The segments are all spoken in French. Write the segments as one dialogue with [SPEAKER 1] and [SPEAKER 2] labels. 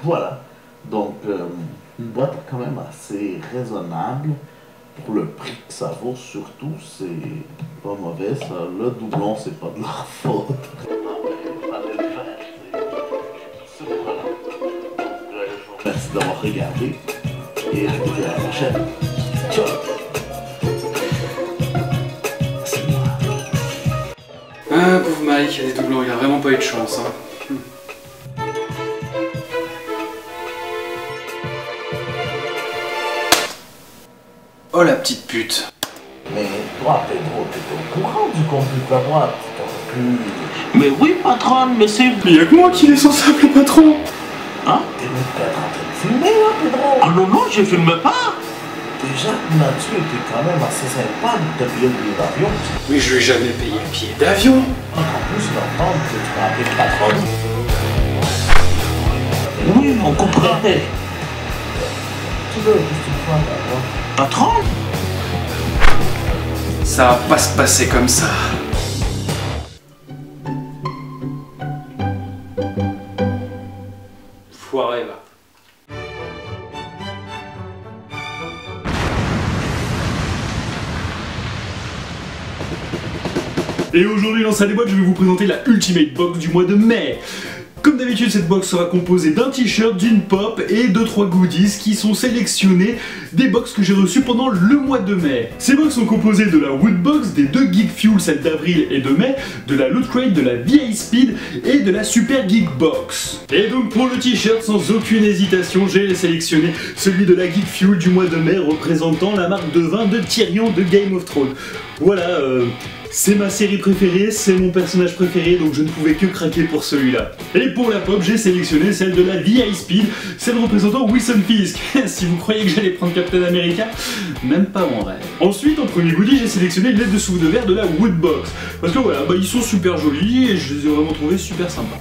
[SPEAKER 1] Voilà, donc une boîte quand même assez raisonnable pour le prix que ça vaut, surtout c'est pas mauvais ça. Le doublon c'est pas de leur faute. Fallait le faire, voilà. Donc, je vous remercie d'avoir regardé et je vous dis à la prochaine. Ciao.
[SPEAKER 2] Ah, pauvre Mike, il y a des doublons, il a vraiment pas eu de chance. Hein. Oh la petite pute.
[SPEAKER 1] Mais toi, Pedro, t'étais au courant du contenu de la boîte. T'aurais pu... Mais oui, patronne, mais c'est...
[SPEAKER 2] Mais y'a que moi qui est censé le patron.
[SPEAKER 1] Hein? T'es peut-être en train de filmer, là, Pedro?
[SPEAKER 3] Oh non, non, je filme pas.
[SPEAKER 1] Déjà, Mathieu était quand même assez sympa de te payer le billet d'avion.
[SPEAKER 2] Mais je lui ai jamais payé le billet d'avion.
[SPEAKER 1] Encore plus d'entendre que tu m'as appelé patronne.
[SPEAKER 3] Oui, on comprendrait.
[SPEAKER 1] Tu veux, qu'est-ce que tu fais, là?
[SPEAKER 3] Patron?
[SPEAKER 2] Ça va pas se passer comme ça. Foiré, va. Et aujourd'hui dans Salle des Boîtes, je vais vous présenter la Ultimate Box du mois de mai. Comme d'habitude, cette box sera composée d'un t-shirt, d'une pop et de 3 goodies qui sont sélectionnés des box que j'ai reçues pendant le mois de mai. Ces box sont composées de la Wood Box, des 2 Geek Fuel, celle d'avril et de mai, de la Loot Crate, de la VA Speed et de la Super Geek Box. Et donc pour le t-shirt, sans aucune hésitation, j'ai sélectionné celui de la Geek Fuel du mois de mai représentant la marque de vin de Tyrion de Game of Thrones. Voilà, c'est ma série préférée, c'est mon personnage préféré, donc je ne pouvais que craquer pour celui-là. Et pour la pop, j'ai sélectionné celle de la VA Speed, celle représentant Wilson Fisk. Si vous croyez que j'allais prendre Captain America, même pas en rêve. Ensuite, en premier goodie, j'ai sélectionné l'aide de souffle de verre de la Wood Box. Parce que voilà, ils sont super jolis et je les ai vraiment trouvés super sympas.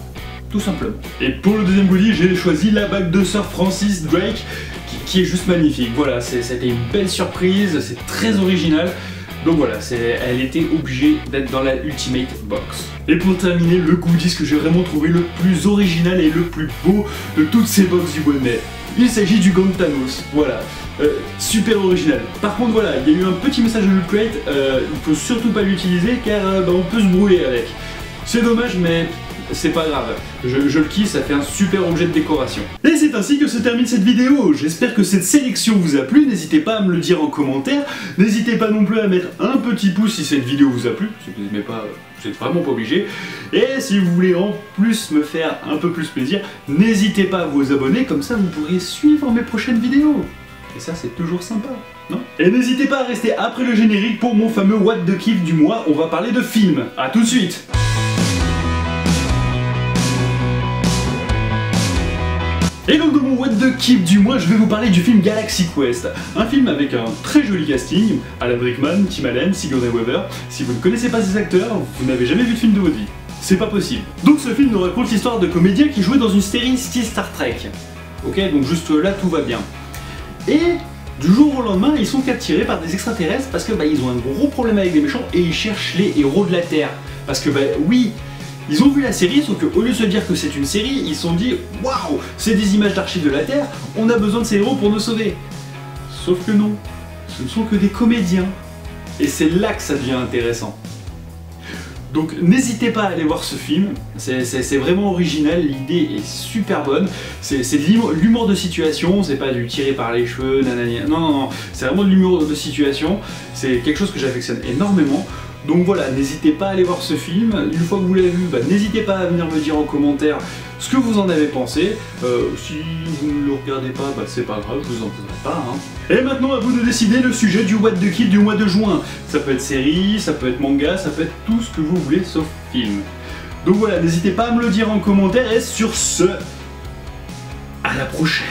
[SPEAKER 2] Tout simplement. Et pour le deuxième goodie, j'ai choisi la bague de Sir Francis Drake, qui est juste magnifique. Voilà, c'était une belle surprise, c'est très original. Donc voilà, elle était obligée d'être dans la Ultimate Box. Et pour terminer, le goodies que j'ai vraiment trouvé le plus original et le plus beau de toutes ces box du mois de mai. Il s'agit du gant de Thanos, voilà, super original. Par contre voilà, il y a eu un petit message de Loot Crate, il faut surtout pas l'utiliser car on peut se brûler avec. C'est dommage mais c'est pas grave, je le kiffe, ça fait un super objet de décoration. Et c'est ainsi que se termine cette vidéo. J'espère que cette sélection vous a plu, n'hésitez pas à me le dire en commentaire, n'hésitez pas non plus à mettre un petit pouce si cette vidéo vous a plu, si vous n'aimez pas, vous n'êtes vraiment pas obligé. Et si vous voulez en plus me faire un peu plus plaisir, n'hésitez pas à vous abonner, comme ça vous pourrez suivre mes prochaines vidéos. Et ça c'est toujours sympa, non? Et n'hésitez pas à rester après le générique pour mon fameux What the Kiff du mois, on va parler de films. A tout de suite. Et donc dans mon What the Kiff du mois, je vais vous parler du film Galaxy Quest. Un film avec un très joli casting, Alan Rickman, Tim Allen, Sigourney Weaver. Si vous ne connaissez pas ces acteurs, vous n'avez jamais vu de film de votre vie. C'est pas possible. Donc ce film nous raconte l'histoire de comédiens qui jouaient dans une série style Star Trek. Ok, donc juste là tout va bien. Et du jour au lendemain, ils sont capturés par des extraterrestres parce que ils ont un gros problème avec les méchants et ils cherchent les héros de la Terre. Parce que oui, ils ont vu la série, sauf qu'au lieu de se dire que c'est une série, ils se sont dit « Waouh, c'est des images d'archives de la Terre, on a besoin de ces héros pour nous sauver ». Sauf que non, ce ne sont que des comédiens. Et c'est là que ça devient intéressant. Donc n'hésitez pas à aller voir ce film, c'est vraiment original, l'idée est super bonne, c'est de l'humour de situation, c'est pas du tiré par les cheveux, nanani, non, c'est vraiment de l'humour de situation, c'est quelque chose que j'affectionne énormément. Donc voilà, n'hésitez pas à aller voir ce film, une fois que vous l'avez vu, n'hésitez pas à venir me dire en commentaire ce que vous en avez pensé. Si vous ne le regardez pas, c'est pas grave, je vous en voudrais pas. Hein. Et maintenant à vous de décider le sujet du What the Kiff du mois de juin. Ça peut être série, ça peut être manga, ça peut être tout ce que vous voulez sauf film. Donc voilà, n'hésitez pas à me le dire en commentaire et sur ce, à la prochaine.